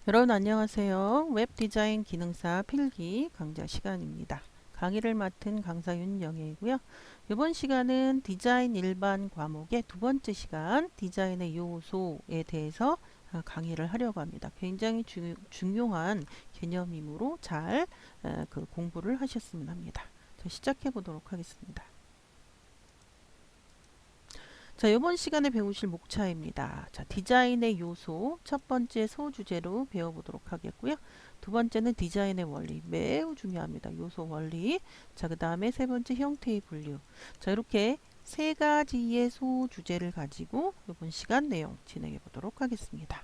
여러분 안녕하세요. 웹 디자인 기능사 필기 강좌 시간입니다. 강의를 맡은 강사 윤영애이고요. 이번 시간은 디자인 일반 과목의 두 번째 시간 디자인의 요소에 대해서 강의를 하려고 합니다. 굉장히 중요한 개념이므로 잘 공부를 하셨으면 합니다. 자, 시작해 보도록 하겠습니다. 자, 이번 시간에 배우실 목차입니다. 자, 디자인의 요소 첫 번째 소주제로 배워보도록 하겠고요. 두 번째는 디자인의 원리 매우 중요합니다. 요소 원리. 자, 그 다음에 세 번째 형태의 분류. 자, 이렇게 세 가지의 소주제를 가지고 이번 시간 내용 진행해 보도록 하겠습니다.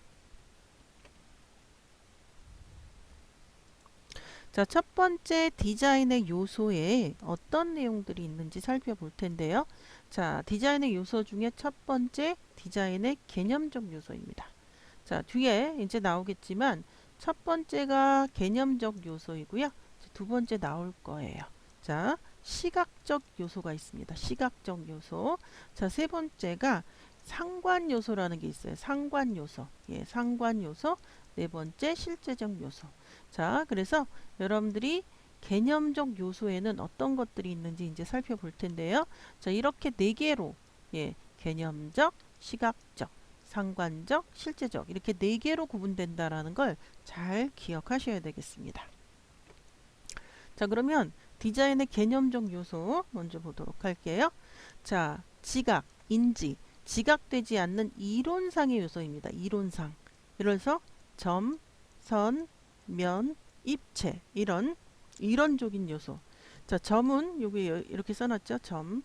자, 첫 번째 디자인의 요소에 어떤 내용들이 있는지 살펴볼 텐데요. 자, 디자인의 요소 중에 첫 번째 디자인의 개념적 요소입니다. 자, 뒤에 이제 나오겠지만 첫 번째가 개념적 요소이고요. 두 번째 나올 거예요. 자, 시각적 요소가 있습니다. 시각적 요소. 자, 세 번째가 상관 요소라는 게 있어요. 상관 요소. 예, 상관 요소. 네 번째 실제적 요소. 자, 그래서 여러분들이 개념적 요소에는 어떤 것들이 있는지 이제 살펴볼 텐데요. 자, 이렇게 네 개로 예, 개념적, 시각적, 상관적, 실제적 이렇게 네 개로 구분된다라는 걸 잘 기억하셔야 되겠습니다. 자, 그러면 디자인의 개념적 요소 먼저 보도록 할게요. 자, 지각, 인지, 지각되지 않는 이론상의 요소입니다. 이론상. 그래서 점, 선, 면, 입체 이런 이론적인 요소. 자, 점은 여기 이렇게 써놨죠. 점.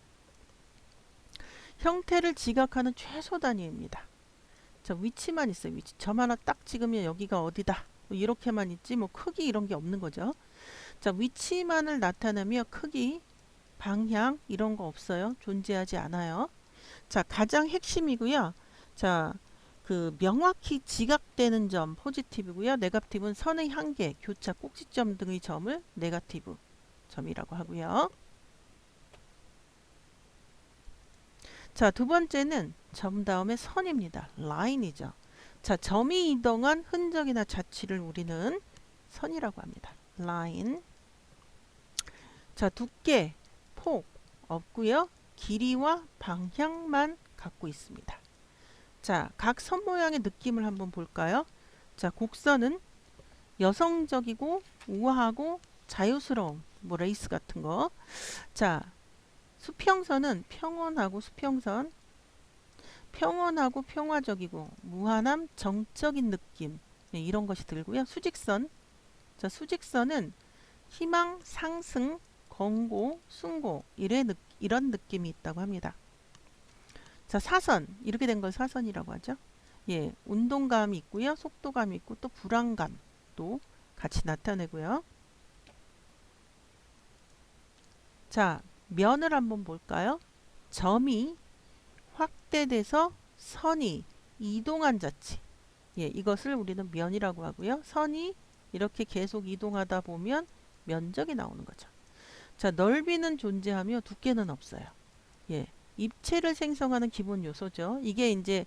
형태를 지각하는 최소 단위입니다. 자, 위치만 있어요. 위치. 점 하나 딱 찍으면 여기가 어디다. 뭐 이렇게만 있지 뭐 크기 이런 게 없는 거죠. 자, 위치만을 나타내며 크기, 방향 이런 거 없어요. 존재하지 않아요. 자, 가장 핵심이고요. 자, 그 명확히 지각되는 점 포지티브고요. 네거티브는 선의 한계, 교차, 꼭지점 등의 점을 네거티브 점이라고 하고요. 자, 두 번째는 점 다음에 선입니다. 라인이죠. 자, 점이 이동한 흔적이나 자취를 우리는 선이라고 합니다. 라인. 자, 두께, 폭 없고요. 길이와 방향만 갖고 있습니다. 자, 각 선 모양의 느낌을 한번 볼까요? 자, 곡선은 여성적이고 우아하고 자유스러움, 뭐 레이스 같은 거. 자, 수평선은 평온하고 수평선, 평온하고 평화적이고 무한함, 정적인 느낌 네, 이런 것이 들고요. 수직선, 자, 수직선은 희망, 상승, 권고, 숭고 이런 느낌이 있다고 합니다. 자, 사선 이렇게 된 걸 사선이라고 하죠. 예, 운동감이 있고요. 속도감이 있고 또 불안감도 같이 나타내고요. 자, 면을 한번 볼까요? 점이 확대돼서 선이 이동한 자치. 예, 이것을 우리는 면이라고 하고요. 선이 이렇게 계속 이동하다 보면 면적이 나오는 거죠. 자, 넓이는 존재하며 두께는 없어요. 예, 입체를 생성하는 기본 요소죠. 이게 이제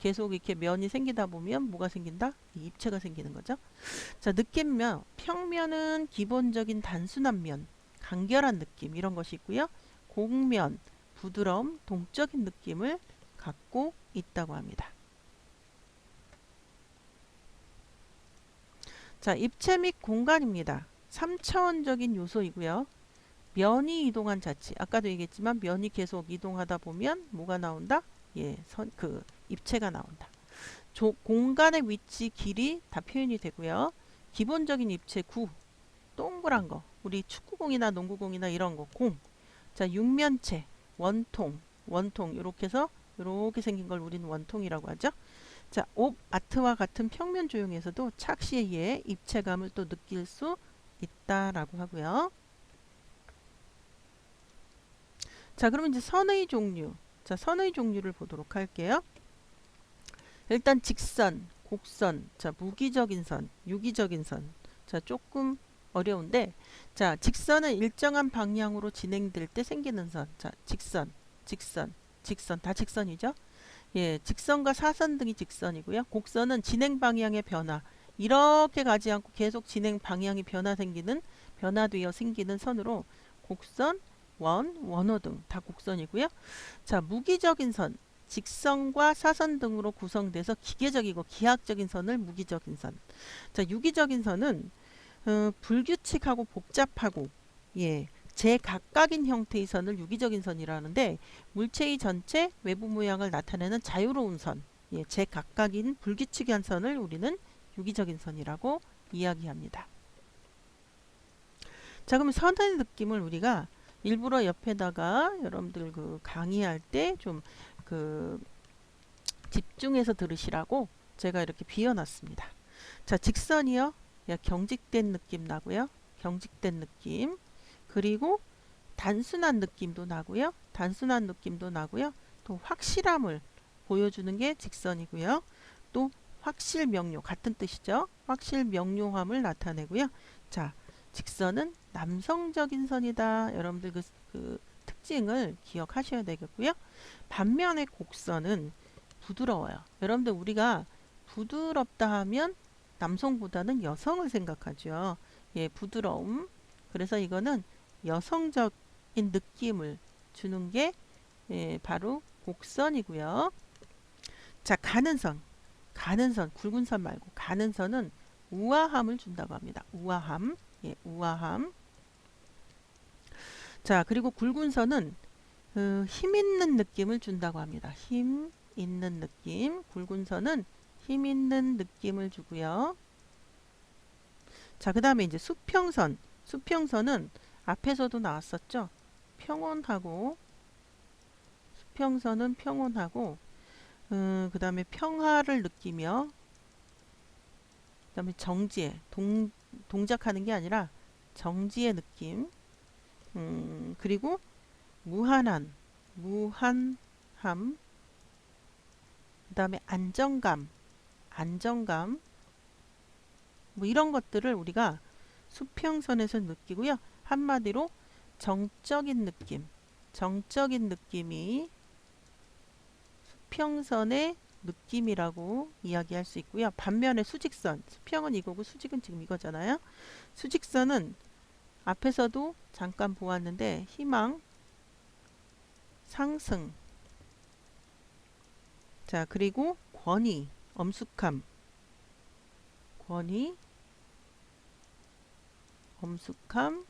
계속 이렇게 면이 생기다 보면 뭐가 생긴다? 입체가 생기는 거죠. 자, 느낌면, 평면은 기본적인 단순한 면, 간결한 느낌 이런 것이 있고요. 곡면, 부드러움, 동적인 느낌을 갖고 있다고 합니다. 자, 입체 및 공간입니다. 3차원적인 요소이고요. 면이 이동한 자치. 아까도 얘기했지만 면이 계속 이동하다 보면 뭐가 나온다? 예, 입체가 나온다. 공간의 위치, 길이 다 표현이 되고요. 기본적인 입체 구, 동그란 거. 우리 축구공이나 농구공이나 이런 거, 공. 자, 육면체, 원통 이렇게 해서 이렇게 생긴 걸 우리는 원통이라고 하죠. 자, 옵 아트와 같은 평면 조형에서도 착시에 의해 입체감을 또 느낄 수 있다라고 하고요. 자, 그러면 이제 선의 종류. 자, 선의 종류를 보도록 할게요. 일단 직선, 곡선, 자, 무기적인 선, 유기적인 선. 자, 조금 어려운데, 자, 직선은 일정한 방향으로 진행될 때 생기는 선. 자, 직선, 다 직선이죠? 예, 직선과 사선 등이 직선이고요. 곡선은 진행 방향의 변화, 이렇게 가지 않고 계속 진행 방향이 변화되어 생기는 선으로 곡선, 원호 등 다 곡선이고요. 자, 무기적인 선, 직선과 사선 등으로 구성돼서 기계적이고 기하학적인 선을 무기적인 선. 자, 유기적인 선은 불규칙하고 복잡하고 예, 제각각인 형태의 선을 유기적인 선이라는데 물체의 전체 외부 모양을 나타내는 자유로운 선, 예, 제각각인 불규칙한 선을 우리는 유기적인 선이라고 이야기합니다. 자, 그럼 선의 느낌을 우리가 일부러 옆에다가 여러분들 그 강의할 때 좀 그 집중해서 들으시라고 제가 이렇게 비워놨습니다. 자, 직선이요. 야, 경직된 느낌 나고요. 경직된 느낌. 그리고 단순한 느낌도 나고요. 단순한 느낌도 나고요. 또 확실함을 보여주는 게 직선이고요. 또 확실 명료 같은 뜻이죠. 확실 명료함을 나타내고요. 자, 직선은 남성적인 선이다. 여러분들 그 특징을 기억하셔야 되겠고요. 반면에 곡선은 부드러워요. 여러분들 우리가 부드럽다 하면 남성보다는 여성을 생각하죠. 예, 부드러움. 그래서 이거는 여성적인 느낌을 주는 게 예, 바로 곡선이고요. 자, 가는 선. 가는 선, 굵은 선 말고 가는 선은 우아함을 준다고 합니다. 우아함. 예, 우아함. 자, 그리고 굵은 선은 힘 있는 느낌을 준다고 합니다. 힘 있는 느낌. 굵은 선은 힘 있는 느낌을 주고요. 자, 그 다음에 이제 수평선. 수평선은 앞에서도 나왔었죠. 평온하고, 수평선은 평온하고, 그 다음에 평화를 느끼며, 그 다음에 정지에, 동작하는 게 아니라 정지의 느낌. 그리고 무한함, 그 다음에 안정감, 뭐 이런 것들을 우리가 수평선에서 느끼고요. 한마디로 정적인 느낌이 수평선의 느낌이라고 이야기할 수 있고요. 반면에 수직선, 수평은 이거고 수직은 지금 이거잖아요. 수직선은 앞에서도 잠깐 보았는데 희망, 상승, 자, 그리고 권위, 엄숙함, 권위, 엄숙함,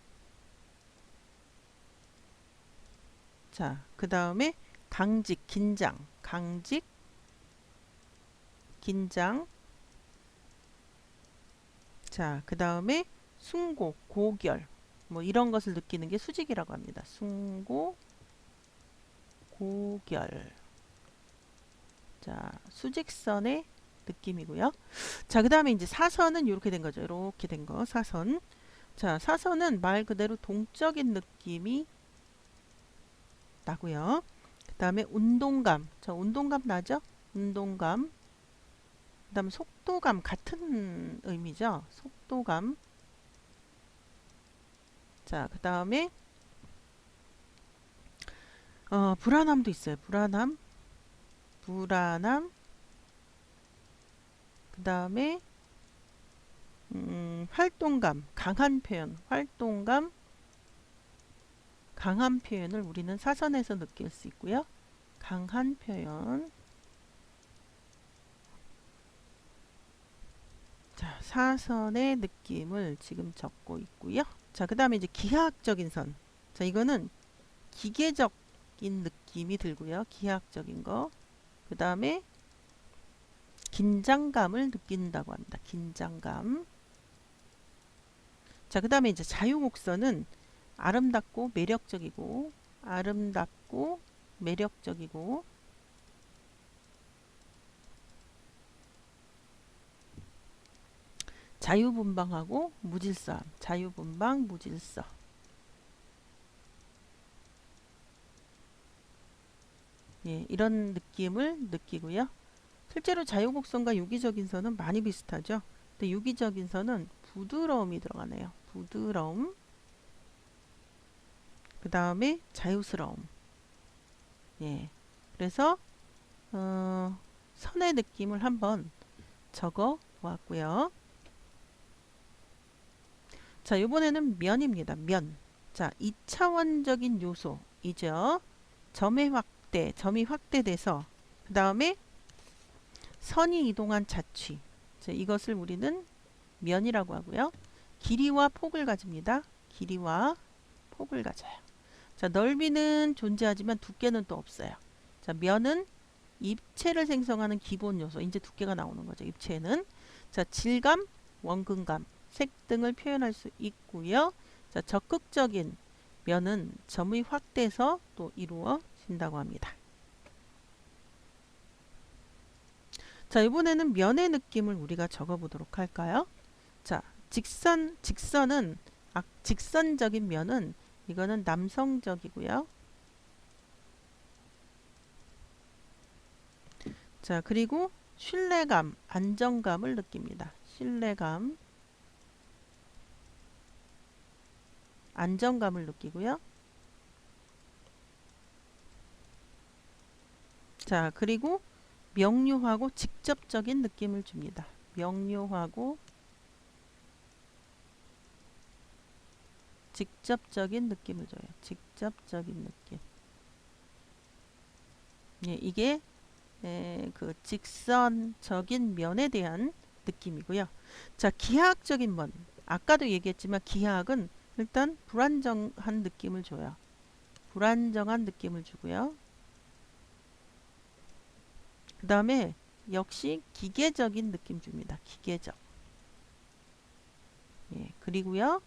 자, 그 다음에 강직, 긴장, 긴장, 자, 그 다음에 숭고, 고결, 뭐 이런 것을 느끼는 게 수직이라고 합니다. 숭고, 고결. 자, 수직선의 느낌이고요. 자, 그 다음에 이제 사선은 이렇게 된 거죠. 이렇게 된 거, 사선. 자, 사선은 말 그대로 동적인 느낌이 나고요. 그 다음에 운동감. 자, 운동감 나죠? 운동감. 그 다음에 속도감 같은 의미죠. 속도감. 자, 그 다음에 불안함도 있어요. 불안함. 그 다음에 활동감, 강한 표현을 우리는 사선에서 느낄 수 있고요. 강한 표현. 자, 사선의 느낌을 지금 적고 있고요. 자, 그 다음에 이제 기하학적인 선. 자, 이거는 기계적인 느낌이 들고요. 기하학적인 거. 그 다음에 긴장감을 느낀다고 합니다. 긴장감. 자, 그 다음에 이제 자유곡선은 아름답고 매력적이고 자유분방하고 무질서함. 자유분방, 무질서. 예, 이런 느낌을 느끼고요. 실제로 자유곡선과 유기적인 선은 많이 비슷하죠. 근데 유기적인 선은 부드러움이 들어가네요. 부드러움. 그 다음에 자유스러움. 예. 그래서 선의 느낌을 한번 적어 보았고요. 자, 이번에는 면입니다. 면. 자, 2차원적인 요소이죠. 점이 확대돼서 그 다음에 선이 이동한 자취. 자, 이것을 우리는 면이라고 하고요. 길이와 폭을 가집니다. 길이와 폭을 가져요. 자, 넓이는 존재하지만 두께는 또 없어요. 자, 면은 입체를 생성하는 기본 요소. 이제 두께가 나오는 거죠. 입체는. 자, 질감, 원근감, 색 등을 표현할 수 있고요. 자, 적극적인 면은 점의 확대에서 또 이루어진다고 합니다. 자, 이번에는 면의 느낌을 우리가 적어보도록 할까요? 자, 직선은 직선적인 면은 이거는 남성적이고요. 자, 그리고 신뢰감, 안정감을 느낍니다. 신뢰감, 안정감을 느끼고요. 자, 그리고 명료하고 직접적인 느낌을 줍니다. 명료하고 직접적인 느낌을 줘요. 직접적인 느낌. 예, 이게 그 직선적인 면에 대한 느낌이고요. 자, 기하학적인 면. 아까도 얘기했지만 기하학은 일단 불안정한 느낌을 줘요. 불안정한 느낌을 주고요. 그 다음에 역시 기계적인 느낌 줍니다. 기계적. 예, 그리고요.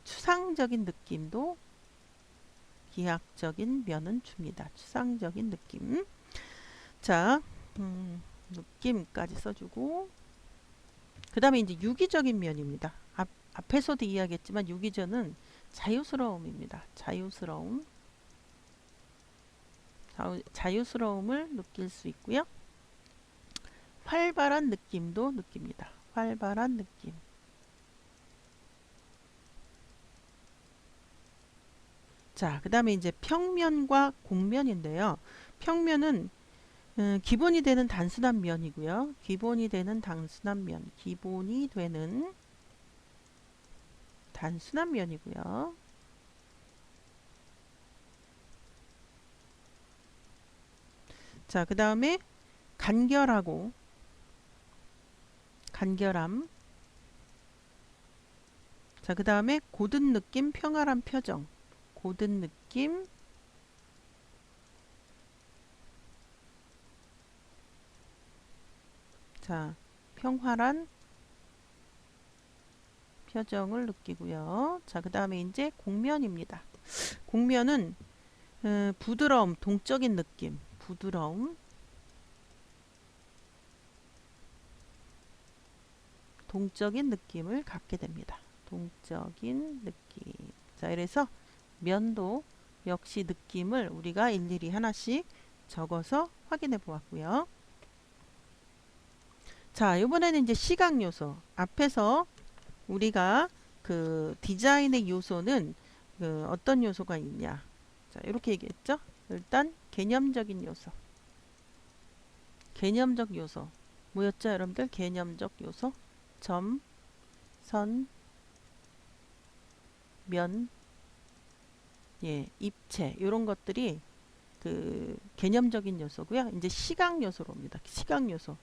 추상적인 느낌도 기하학적인 면은 줍니다. 추상적인 느낌. 자, 느낌까지 써주고 그 다음에 이제 유기적인 면입니다. 앞에서도 이야기했지만 유기적은 자유스러움입니다. 자유스러움. 자유스러움을 느낄 수 있고요. 활발한 느낌도 느낍니다. 활발한 느낌. 자, 그 다음에 이제 평면과 곡면인데요. 평면은 기본이 되는 단순한 면이고요. 기본이 되는 단순한 면. 기본이 되는 단순한 면이고요. 자, 그 다음에 간결하고 간결함. 자, 그 다음에 고든 느낌, 평활한 표정. 고든 느낌, 자, 평활한 표정을 느끼고요. 자, 그 다음에 이제 곡면입니다. 곡면은 부드러움, 동적인 느낌, 부드러움, 동적인 느낌을 갖게 됩니다. 동적인 느낌. 자, 이래서 면도 역시 느낌을 우리가 일일이 하나씩 적어서 확인해 보았고요. 자, 이번에는 이제 시각 요소. 앞에서 우리가 그 디자인의 요소는 어떤 요소가 있냐. 자, 이렇게 얘기했죠. 일단 개념적인 요소. 개념적 요소. 뭐였죠, 여러분들? 개념적 요소. 점, 선, 면, 예, 입체 이런 것들이 그 개념적인 요소고요. 이제 시각 요소로 옵니다. 시각 요소.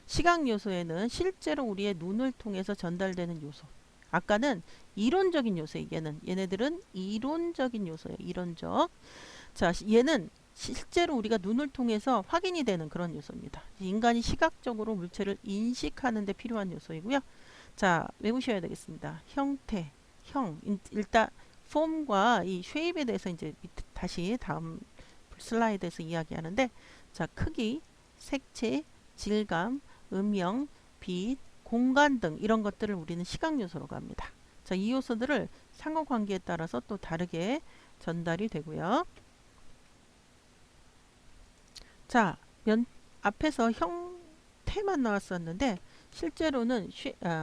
시각 요소에는 실제로 우리의 눈을 통해서 전달되는 요소. 아까는 이론적인 요소. 얘네들은 이론적인 요소예요. 이론적. 자, 얘는 실제로 우리가 눈을 통해서 확인이 되는 그런 요소입니다. 인간이 시각적으로 물체를 인식하는 데 필요한 요소이고요. 자, 외우셔야 되겠습니다. 형태, 일단 폼과 이 쉐입에 대해서 이제 다시 다음 슬라이드에서 이야기하는데, 자, 크기, 색채, 질감, 음영, 빛, 공간 등 이런 것들을 우리는 시각 요소로 갑니다. 자, 이 요소들을 상호관계에 따라서 또 다르게 전달이 되고요. 자, 앞에서 형태만 나왔었는데 실제로는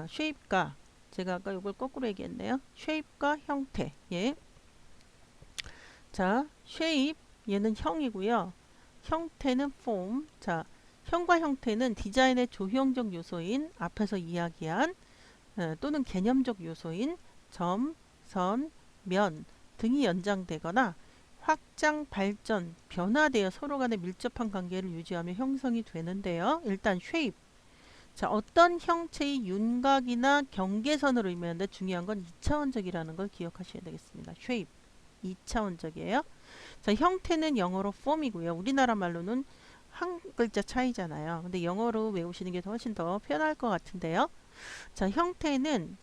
쉐입과 제가 아까 이걸 거꾸로 얘기했네요. 쉐입과 형태. 예. 자, 쉐입 얘는 형이고요. 형태는 폼. 자, 형과 형태는 디자인의 조형적 요소인 앞에서 이야기한 또는 개념적 요소인 점, 선, 면 등이 연장되거나 확장, 발전, 변화되어 서로 간에 밀접한 관계를 유지하며 형성이 되는데요. 일단 shape. 자, 어떤 형체의 윤곽이나 경계선을 의미하는데 중요한 건 2차원적이라는 걸 기억하셔야 되겠습니다. shape. 2차원적이에요. 자, 형태는 영어로 form이고요. 우리나라 말로는 한 글자 차이잖아요. 근데 영어로 외우시는 게 훨씬 더 편할 것 같은데요. 자, 형태는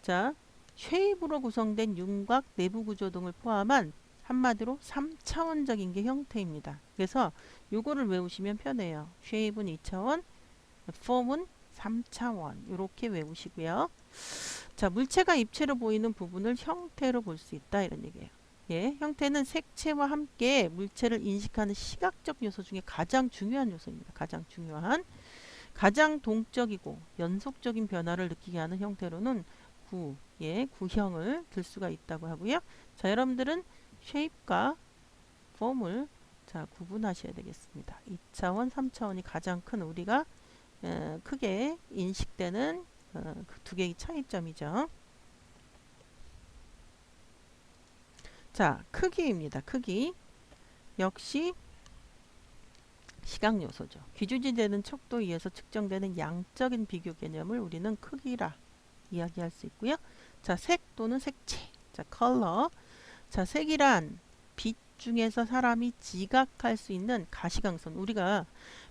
자, 쉐입으로 구성된 윤곽, 내부 구조 등을 포함한 한마디로 3차원적인 게 형태입니다. 그래서 요거를 외우시면 편해요. 쉐입은 2차원, 폼은 3차원. 이렇게 외우시고요. 자, 물체가 입체로 보이는 부분을 형태로 볼 수 있다 이런 얘기예요. 예, 형태는 색채와 함께 물체를 인식하는 시각적 요소 중에 가장 중요한 요소입니다. 가장 중요한, 가장 동적이고 연속적인 변화를 느끼게 하는 형태로는 구형을 들 수가 있다고 하고요. 자, 여러분들은 shape과 form을 자, 구분하셔야 되겠습니다. 2차원, 3차원이 가장 큰 우리가 크게 인식되는 그 두 개의 차이점이죠. 자, 크기입니다. 크기. 역시 시각 요소죠. 기준이 되는 척도에 의해서 측정되는 양적인 비교 개념을 우리는 크기라 이야기할 수 있고요. 자, 색 또는 색채. 자, 컬러. 자, 색이란 빛 중에서 사람이 지각할 수 있는 가시광선. 우리가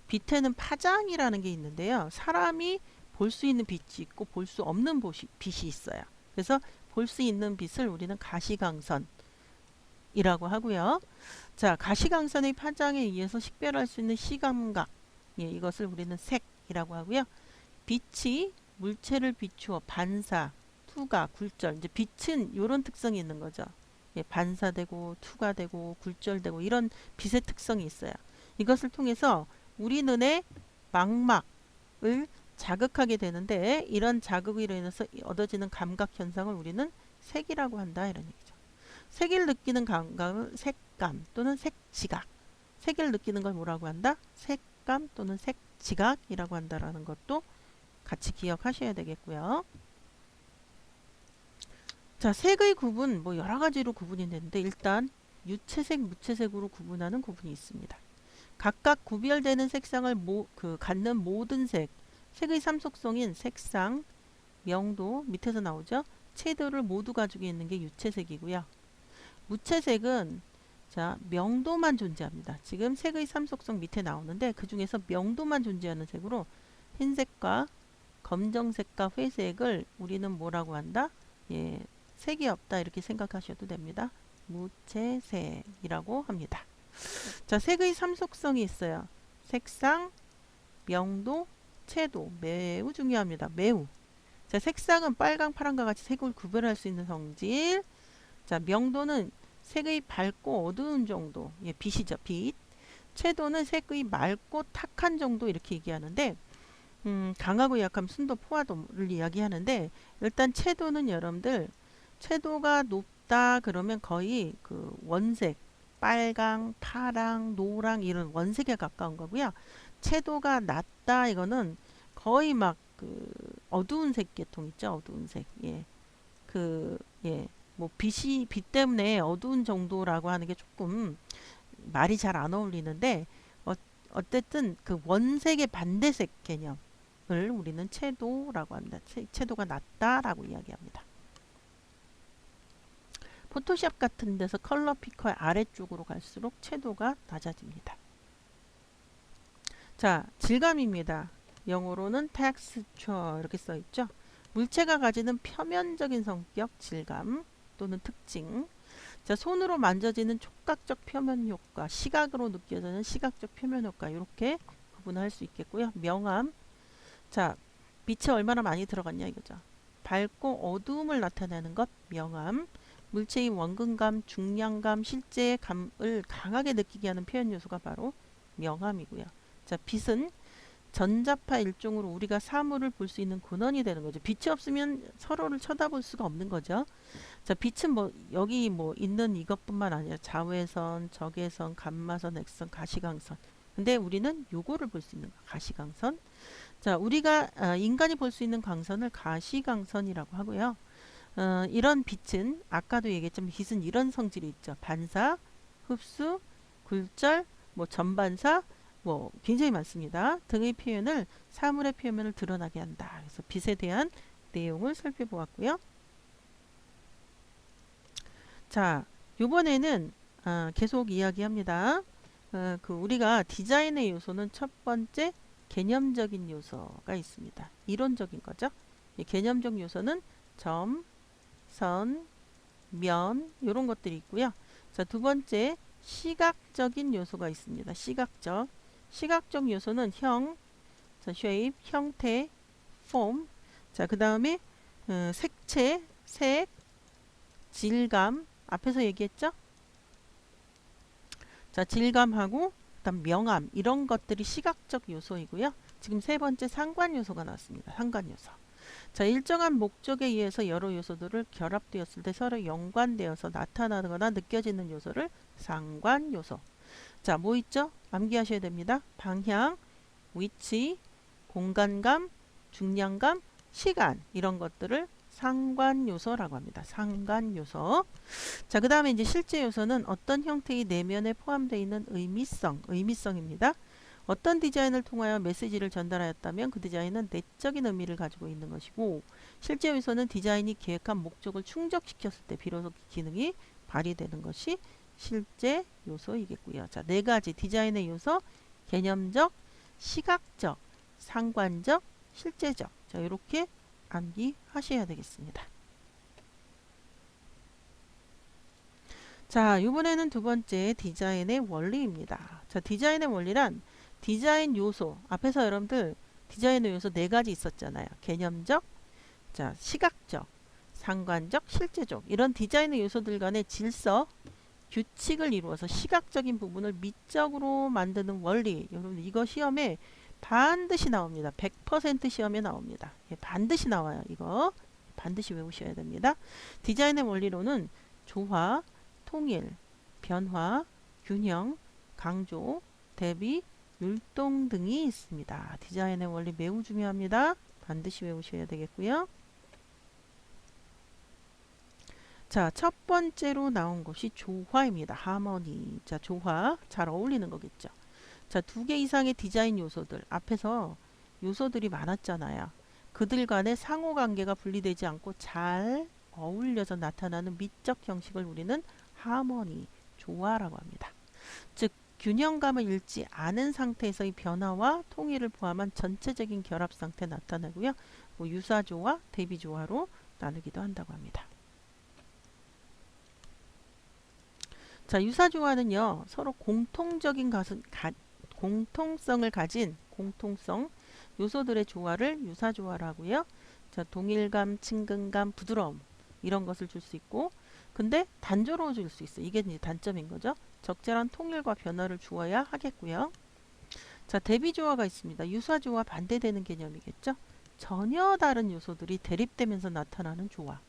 빛에는 파장이라는 게 있는데요. 사람이 볼 수 있는 빛이 있고 볼 수 없는 빛이 있어요. 그래서 볼 수 있는 빛을 우리는 가시광선이라고 하고요. 자, 가시광선의 파장에 의해서 식별할 수 있는 시감각. 예, 이것을 우리는 색이라고 하고요. 빛이 물체를 비추어 반사, 투과, 굴절. 이제 빛은 이런 특성이 있는 거죠. 예, 반사되고 투과되고 굴절되고 이런 빛의 특성이 있어요. 이것을 통해서 우리 눈의 망막을 자극하게 되는데 이런 자극으로 인해서 얻어지는 감각 현상을 우리는 색이라고 한다 이런 얘기죠. 색을 느끼는 감각을 색감 또는 색지각. 색을 느끼는 걸 뭐라고 한다? 색감 또는 색지각이라고 한다라는 것도 같이 기억하셔야 되겠고요. 자, 색의 구분 뭐 여러 가지로 구분이 되는데 일단 유채색, 무채색으로 구분하는 구분이 있습니다. 각각 구별되는 색상을 갖는 모든 색, 색의 삼속성인 색상, 명도 밑에서 나오죠. 채도를 모두 가지고 있는 게 유채색이고요. 무채색은 자, 명도만 존재합니다. 지금 색의 삼속성 밑에 나오는데 그 중에서 명도만 존재하는 색으로 흰색과 검정색과 회색을 우리는 뭐라고 한다? 예, 색이 없다 이렇게 생각하셔도 됩니다. 무채색이라고 합니다. 자, 색의 삼속성이 있어요. 색상, 명도, 채도 매우 중요합니다. 매우. 자, 색상은 빨강, 파란과 같이 색을 구별할 수 있는 성질. 자, 명도는 색의 밝고 어두운 정도. 예, 빛이죠. 빛. 채도는 색의 맑고 탁한 정도 이렇게 얘기하는데 강하고 약한 순도 포화도를 이야기하는데 일단 채도는 여러분들 채도가 높다 그러면 거의 그 원색 빨강, 파랑, 노랑 이런 원색에 가까운 거고요. 채도가 낮다 이거는 거의 막 그 어두운 색 계통 있죠. 어두운 색. 예. 뭐 빛 때문에 어두운 정도라고 하는 게 조금 말이 잘 안 어울리는데 어쨌든 그 원색의 반대색 개념을 우리는 채도라고 합니다. 채도가 낮다라고 이야기합니다. 포토샵 같은 데서 컬러 피커의 아래쪽으로 갈수록 채도가 낮아집니다. 자, 질감입니다. 영어로는 texture 이렇게 써 있죠. 물체가 가지는 표면적인 성격, 질감 또는 특징. 자, 손으로 만져지는 촉각적 표면 효과, 시각으로 느껴지는 시각적 표면 효과 이렇게 구분할 수 있겠고요. 명암. 자, 빛이 얼마나 많이 들어갔냐 이거죠. 밝고 어두움을 나타내는 것 명암. 물체의 원근감, 중량감, 실제의 감을 강하게 느끼게 하는 표현 요소가 바로 명암이고요. 자, 빛은 전자파 일종으로 우리가 사물을 볼 수 있는 근원이 되는 거죠. 빛이 없으면 서로를 쳐다볼 수가 없는 거죠. 자, 빛은 뭐 여기 뭐 있는 이것뿐만 아니라 자외선, 적외선, 감마선, X선, 가시광선. 근데 우리는 요거를 볼 수 있는 거 가시광선. 자, 우리가 인간이 볼 수 있는 광선을 가시광선이라고 하고요. 이런 빛은 아까도 얘기했지만 빛은 이런 성질이 있죠. 반사, 흡수, 굴절, 뭐 전반사, 뭐 굉장히 많습니다. 등의 표현을 사물의 표면을 드러나게 한다. 그래서 빛에 대한 내용을 살펴보았고요. 자, 요번에는 계속 이야기합니다. 우리가 디자인의 요소는 첫 번째 개념적인 요소가 있습니다. 이론적인 거죠. 이 개념적 요소는 점, 선, 면 이런 것들이 있고요. 자, 두 번째 시각적인 요소가 있습니다. 시각적 요소는 형, 자, shape, 형태, form. 자, 그 다음에 색채, 색, 질감. 앞에서 얘기했죠? 자, 질감하고 그다음 명암 이런 것들이 시각적 요소이고요. 지금 세 번째 상관 요소가 나왔습니다. 상관 요소. 자, 일정한 목적에 의해서 여러 요소들을 결합되었을 때 서로 연관되어서 나타나거나 느껴지는 요소를 상관 요소. 자, 뭐 있죠? 암기하셔야 됩니다. 방향, 위치, 공간감, 중량감, 시간 이런 것들을 상관 요소라고 합니다. 상관 요소. 자, 그 다음에 이제 실제 요소는 어떤 형태의 내면에 포함되어 있는 의미성입니다. 어떤 디자인을 통하여 메시지를 전달하였다면 그 디자인은 내적인 의미를 가지고 있는 것이고, 실제 요소는 디자인이 계획한 목적을 충족시켰을 때 비로소 기능이 발휘되는 것이 실제 요소이겠고요. 자, 네 가지 디자인의 요소: 개념적, 시각적, 상관적, 실제적. 자, 이렇게 암기하셔야 되겠습니다. 자, 이번에는 두 번째 디자인의 원리입니다. 자, 디자인의 원리란 디자인 요소, 앞에서 여러분들 디자인의 요소 네 가지 있었잖아요. 개념적, 자, 시각적, 상관적, 실제적. 이런 디자인의 요소들 간의 질서, 규칙을 이루어서 시각적인 부분을 미적으로 만드는 원리. 여러분 이거 시험에 반드시 나옵니다. 100% 시험에 나옵니다. 예, 반드시 나와요. 이거 반드시 외우셔야 됩니다. 디자인의 원리로는 조화, 통일, 변화, 균형, 강조, 대비, 율동 등이 있습니다. 디자인의 원리 매우 중요합니다. 반드시 외우셔야 되겠고요. 자, 첫 번째로 나온 것이 조화입니다. 하모니. 자, 조화. 잘 어울리는 거겠죠. 자, 두 개 이상의 디자인 요소들. 앞에서 요소들이 많았잖아요. 그들 간의 상호관계가 분리되지 않고 잘 어울려서 나타나는 미적 형식을 우리는 하모니, 조화라고 합니다. 즉, 균형감을 잃지 않은 상태에서의 변화와 통일을 포함한 전체적인 결합 상태 나타나고요. 뭐 유사조화, 대비조화로 나누기도 한다고 합니다. 자, 유사조화는요, 서로 공통성을 가진 공통성 요소들의 조화를 유사조화라고요. 자, 동일감, 친근감, 부드러움 이런 것을 줄 수 있고, 근데 단조로워질 수 있어요. 이게 이제 단점인 거죠. 적절한 통일과 변화를 주어야 하겠고요. 자, 대비조화가 있습니다. 유사조화 반대되는 개념이겠죠. 전혀 다른 요소들이 대립되면서 나타나는 조화.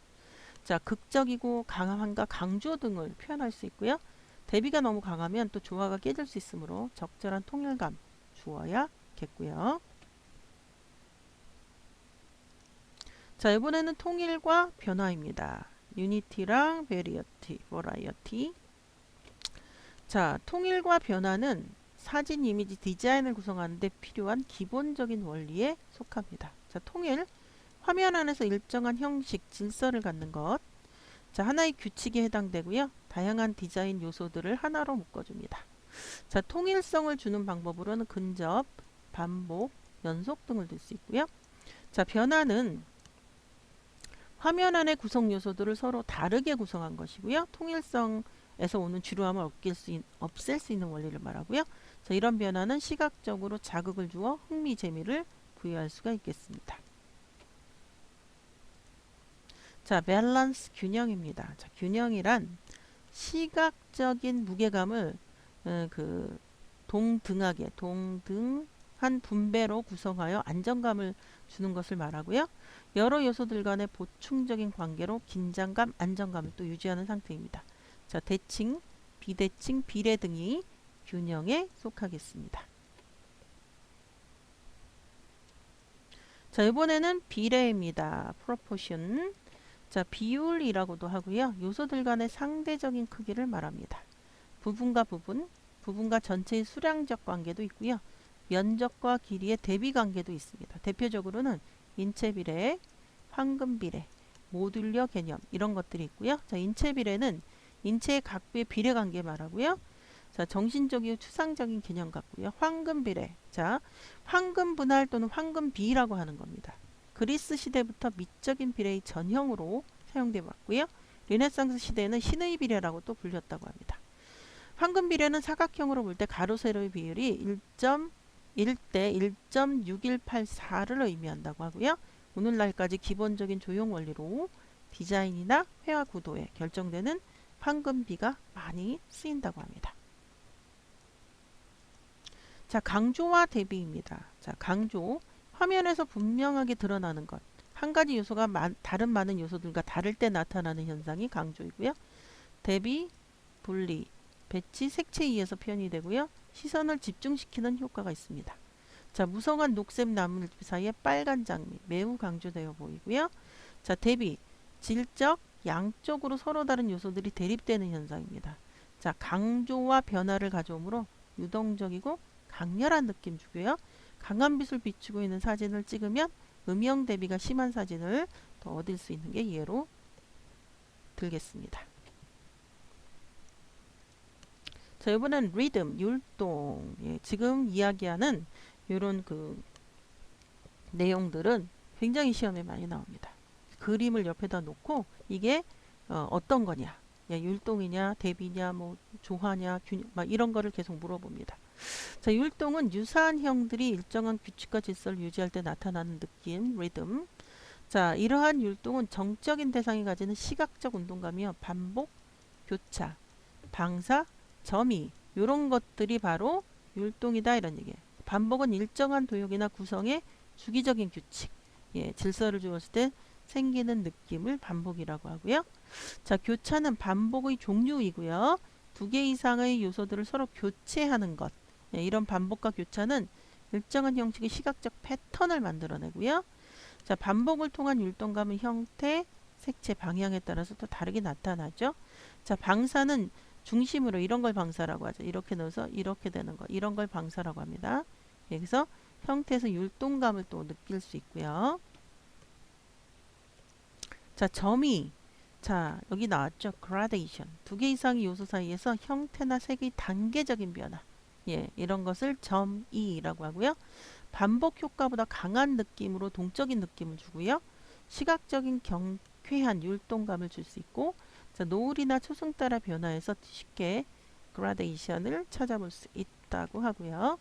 자, 극적이고 강함과 강조 등을 표현할 수 있고요. 대비가 너무 강하면 또 조화가 깨질 수 있으므로 적절한 통일감 주어야겠고요. 자, 이번에는 통일과 변화입니다. 유니티랑 버라이어티. 자, 통일과 변화는 사진, 이미지, 디자인을 구성하는 데 필요한 기본적인 원리에 속합니다. 자, 통일, 화면 안에서 일정한 형식, 질서를 갖는 것. 자, 하나의 규칙에 해당되고요. 다양한 디자인 요소들을 하나로 묶어줍니다. 자, 통일성을 주는 방법으로는 근접, 반복, 연속 등을 들 수 있고요. 자, 변화는 화면 안의 구성 요소들을 서로 다르게 구성한 것이고요. 통일성에서 오는 지루함을 없앨 수 있는 원리를 말하고요. 자, 이런 변화는 시각적으로 자극을 주어 흥미, 재미를 부여할 수가 있겠습니다. 자, 밸런스 균형입니다. 자, 균형이란 시각적인 무게감을 동등한 분배로 구성하여 안정감을 주는 것을 말하고요. 여러 요소들 간의 보충적인 관계로 긴장감, 안정감을 또 유지하는 상태입니다. 자, 대칭, 비대칭, 비례 등이 균형에 속하겠습니다. 자, 이번에는 비례입니다. proportion. 자, 비율이라고도 하고요. 요소들 간의 상대적인 크기를 말합니다. 부분과 부분, 부분과 전체의 수량적 관계도 있고요. 면적과 길이의 대비 관계도 있습니다. 대표적으로는 인체 비례, 황금 비례, 모듈러 개념 이런 것들이 있고요. 자, 인체 비례는 인체의 각부의 비례 관계 말하고요. 자, 정신적이고 추상적인 개념 같고요. 황금 비례. 자, 황금 분할 또는 황금 비라고 하는 겁니다. 그리스 시대부터 미적인 비례의 전형으로 사용되어 왔고요. 르네상스 시대에는 신의 비례라고 또 불렸다고 합니다. 황금 비례는 사각형으로 볼 때 가로 세로의 비율이 1.1대 1.6184를 의미한다고 하고요. 오늘날까지 기본적인 조형 원리로 디자인이나 회화 구도에 결정되는 황금비가 많이 쓰인다고 합니다. 자, 강조와 대비입니다. 자, 강조. 화면에서 분명하게 드러나는 것. 한 가지 요소가 다른 많은 요소들과 다를 때 나타나는 현상이 강조이고요. 대비, 분리, 배치, 색채에 의해서 표현이 되고요. 시선을 집중시키는 효과가 있습니다. 자, 무성한 녹색 나뭇잎 사이에 빨간 장미 매우 강조되어 보이고요. 자, 대비, 질적, 양쪽으로 서로 다른 요소들이 대립되는 현상입니다. 자, 강조와 변화를 가져오므로 유동적이고 강렬한 느낌 주고요. 강한 빛을 비추고 있는 사진을 찍으면 음영 대비가 심한 사진을 더 얻을 수 있는 게 예로 들겠습니다. 자, 이번엔 리듬, 율동. 예, 지금 이야기하는 이런 그 내용들은 굉장히 시험에 많이 나옵니다. 그림을 옆에다 놓고 이게 어떤 거냐, 야, 율동이냐, 대비냐, 뭐 조화냐, 막 이런 거를 계속 물어봅니다. 자, 율동은 유사한 형들이 일정한 규칙과 질서를 유지할 때 나타나는 느낌, 리듬. 자, 이러한 율동은 정적인 대상이 가지는 시각적 운동감이요. 반복, 교차, 방사, 점이 이런 것들이 바로 율동이다 이런 얘기예요. 반복은 일정한 도형이나 구성의 주기적인 규칙, 예, 질서를 주었을 때 생기는 느낌을 반복이라고 하고요. 자, 교차는 반복의 종류이고요. 두 개 이상의 요소들을 서로 교체하는 것. 예, 이런 반복과 교차는 일정한 형식의 시각적 패턴을 만들어내고요. 자, 반복을 통한 율동감은 형태, 색채, 방향에 따라서 또 다르게 나타나죠. 자, 방사는 중심으로 이런 걸 방사라고 하죠. 이렇게 넣어서 이렇게 되는 거. 이런 걸 방사라고 합니다. 여기서 형태에서 율동감을 또 느낄 수 있고요. 자, 점이. 자, 여기 나왔죠. gradation. 두 개 이상의 요소 사이에서 형태나 색의 단계적인 변화. 예, 이런 것을 점이라고 하고요. 반복 효과보다 강한 느낌으로 동적인 느낌을 주고요. 시각적인 경쾌한 율동감을 줄 수 있고, 자, 노을이나 초승 따라 변화해서 쉽게 그라데이션을 찾아볼 수 있다고 하고요.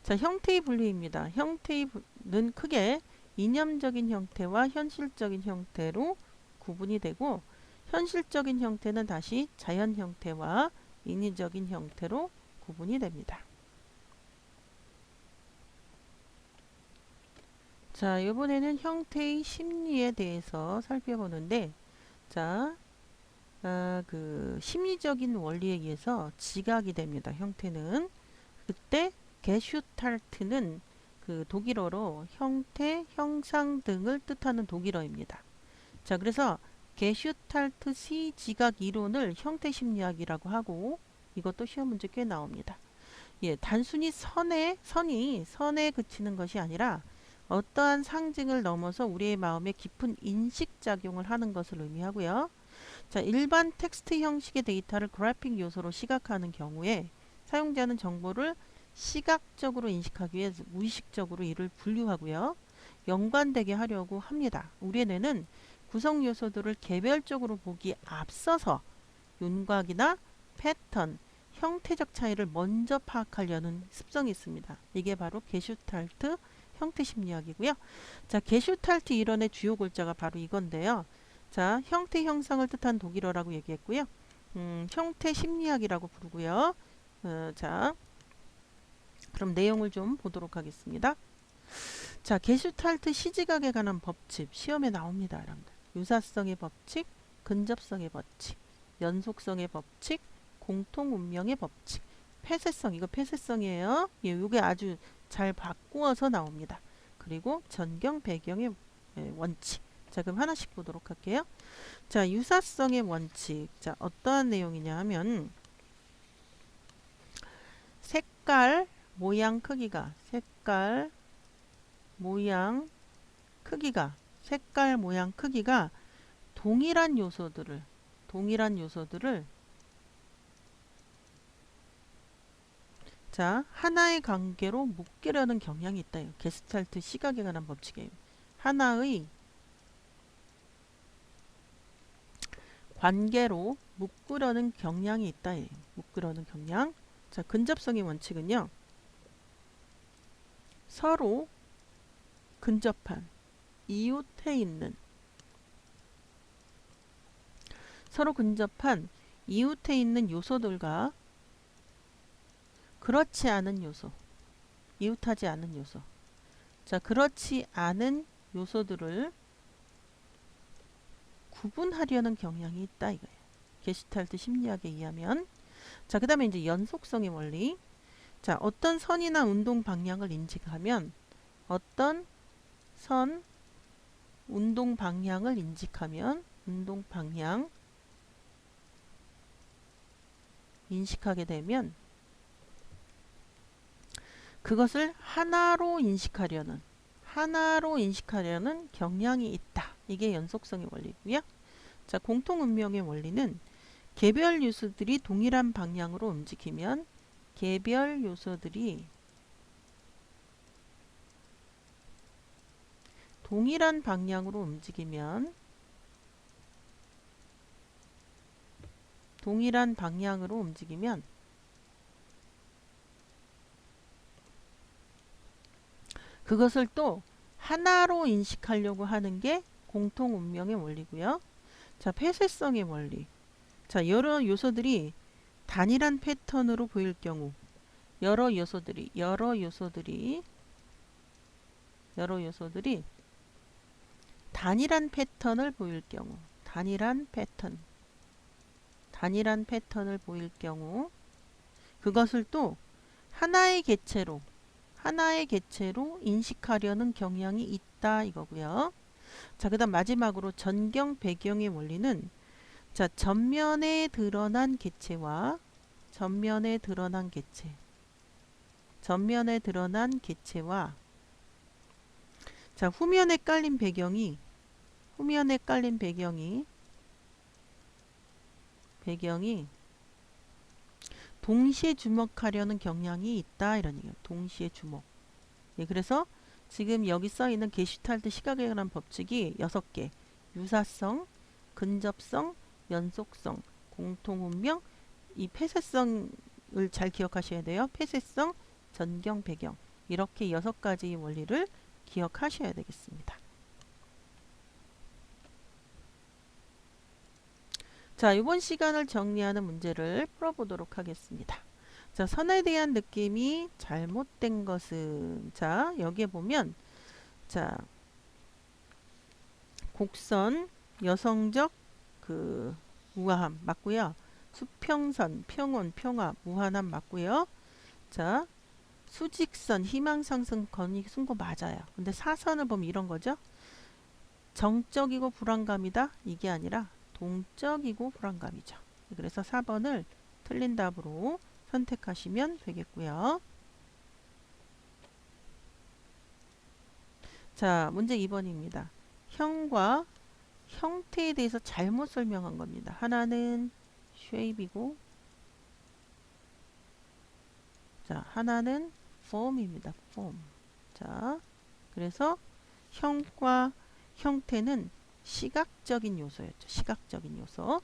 자, 형태의 분류입니다. 형태는 크게 이념적인 형태와 현실적인 형태로 구분이 되고, 현실적인 형태는 다시 자연 형태와 인위적인 형태로 구분이 됩니다. 자, 이번에는 형태의 심리에 대해서 살펴보는데, 자, 그 심리적인 원리에 의해서 지각이 됩니다. 형태는. 그때 게슈탈트는 그 독일어로 형태, 형상 등을 뜻하는 독일어입니다. 자, 그래서 게슈탈트 시지각 이론을 형태 심리학이라고 하고, 이것도 시험 문제 꽤 나옵니다. 예, 단순히 선에 그치는 것이 아니라 어떠한 상징을 넘어서 우리의 마음에 깊은 인식작용을 하는 것을 의미하고요. 자, 일반 텍스트 형식의 데이터를 그래픽 요소로 시각화하는 경우에 사용자는 정보를 시각적으로 인식하기 위해 무의식적으로 이를 분류하고요. 연관되게 하려고 합니다. 우리의 뇌는 구성 요소들을 개별적으로 보기 앞서서 윤곽이나 패턴, 형태적 차이를 먼저 파악하려는 습성이 있습니다. 이게 바로 게슈탈트 형태 심리학이고요. 자, 게슈탈트 이론의 주요 골자가 바로 이건데요. 자, 형태 형상을 뜻한 독일어라고 얘기했고요. 형태 심리학이라고 부르고요. 자, 그럼 내용을 좀 보도록 하겠습니다. 자, 게슈탈트 시지각에 관한 법칙 시험에 나옵니다, 여러분들. 유사성의 법칙, 근접성의 법칙, 연속성의 법칙, 공통 운명의 법칙, 폐쇄성, 이거 폐쇄성이에요. 예, 요게 아주 잘 바꾸어서 나옵니다. 그리고 전경 배경의 원칙. 자, 그럼 하나씩 보도록 할게요. 자, 유사성의 원칙. 자, 어떠한 내용이냐 하면 색깔, 모양, 크기가 색깔, 모양, 크기가 동일한 요소들을 자, 하나의 관계로 묶으려는 경향이 있다. 게스탈트 시각에 관한 법칙이에요. 하나의 관계로 묶으려는 경향이 있다. 묶으려는 경향. 자, 근접성의 원칙은요. 서로 근접한 이웃해 있는 요소들과 그렇지 않은 요소, 이웃하지 않은 요소. 자, 그렇지 않은 요소들을 구분하려는 경향이 있다 이거예요. 게슈탈트 심리학에 의하면. 자, 그 다음에 이제 연속성의 원리. 자, 어떤 선이나 운동 방향을 인식하면 운동 방향을 인식하게 되면 그것을 하나로 인식하려는 경향이 있다. 이게 연속성의 원리고요. 자, 공통 운명의 원리는 개별 요소들이 동일한 방향으로 움직이면 그것을 또 하나로 인식하려고 하는 게 공통 운명의 원리고요. 자, 폐쇄성의 원리. 자, 여러 요소들이 단일한 패턴으로 보일 경우 여러 요소들이 단일한 패턴을 보일 경우 그것을 또 하나의 개체로 인식하려는 경향이 있다 이거고요. 자, 그다음 마지막으로 전경 배경의 원리는 자, 전면에 드러난 개체와 자, 후면에 깔린 배경이 동시에 주목하려는 경향이 있다 이런 얘기예요. 동시에 주목. 예, 그래서 지금 여기 써 있는 게슈탈트 시각에 관한 법칙이 6개. 유사성, 근접성, 연속성, 공통운명, 이 폐쇄성을 잘 기억하셔야 돼요. 폐쇄성, 전경, 배경. 이렇게 6가지의 원리를 기억하셔야 되겠습니다. 자, 이번 시간을 정리하는 문제를 풀어보도록 하겠습니다. 자, 선에 대한 느낌이 잘못된 것은 자, 여기에 보면 자, 곡선, 여성적 그 우아함 맞고요. 수평선, 평온, 평화, 무한함 맞고요. 자, 수직선, 희망상승, 건이 순고 맞아요. 근데 사선을 보면 이런 거죠. 정적이고 불안감이다. 이게 아니라 동적이고 불안감이죠. 그래서 4번을 틀린 답으로 선택하시면 되겠고요. 자, 문제 2번입니다. 형과 형태에 대해서 잘못 설명한 겁니다. 하나는 쉐입이고 자, 하나는 form입니다. form. 자, 그래서 형과 형태는 시각적인 요소였죠. 시각적인 요소.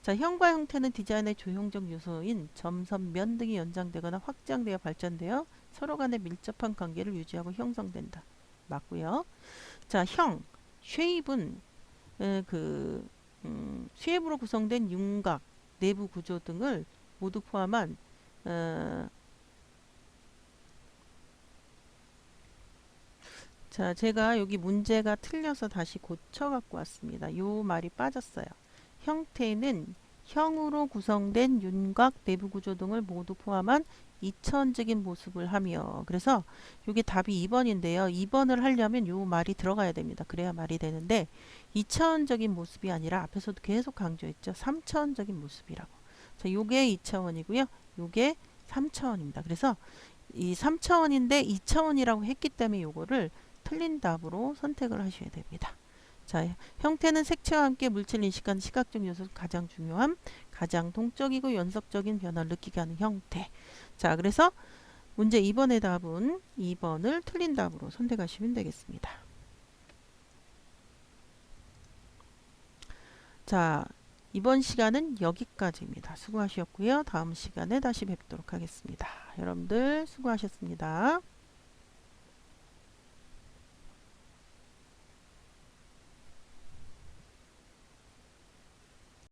자, 형과 형태는 디자인의 조형적 요소인 점, 선, 면 등이 연장되거나 확장되어 발전되어 서로 간의 밀접한 관계를 유지하고 형성된다. 맞고요. 자, 형, 쉐입은 쉐입으로 구성된 윤곽, 내부 구조 등을 모두 포함한 자, 제가 여기 문제가 틀려서 다시 고쳐 갖고 왔습니다. 요 말이 빠졌어요. 형태는 형으로 구성된 윤곽 내부 구조 등을 모두 포함한 이차원적인 모습을 하며. 그래서 이게 답이 2번인데요. 2번을 하려면 요 말이 들어가야 됩니다. 그래야 말이 되는데 2차원적인 모습이 아니라 앞에서도 계속 강조했죠. 3차원적인 모습이라고. 자, 요게 2차원이고요. 요게 3차원입니다. 그래서 이 3차원인데 2차원이라고 했기 때문에 요거를 틀린 답으로 선택을 하셔야 됩니다. 자, 형태는 색채와 함께 물질 인식하는 시각적 요소 가장 중요함, 가장 동적이고 연속적인 변화를 느끼게 하는 형태. 자, 그래서 문제 2번의 답은 2번을 틀린 답으로 선택하시면 되겠습니다. 자, 이번 시간은 여기까지입니다. 수고하셨고요. 다음 시간에 다시 뵙도록 하겠습니다. 여러분들 수고하셨습니다.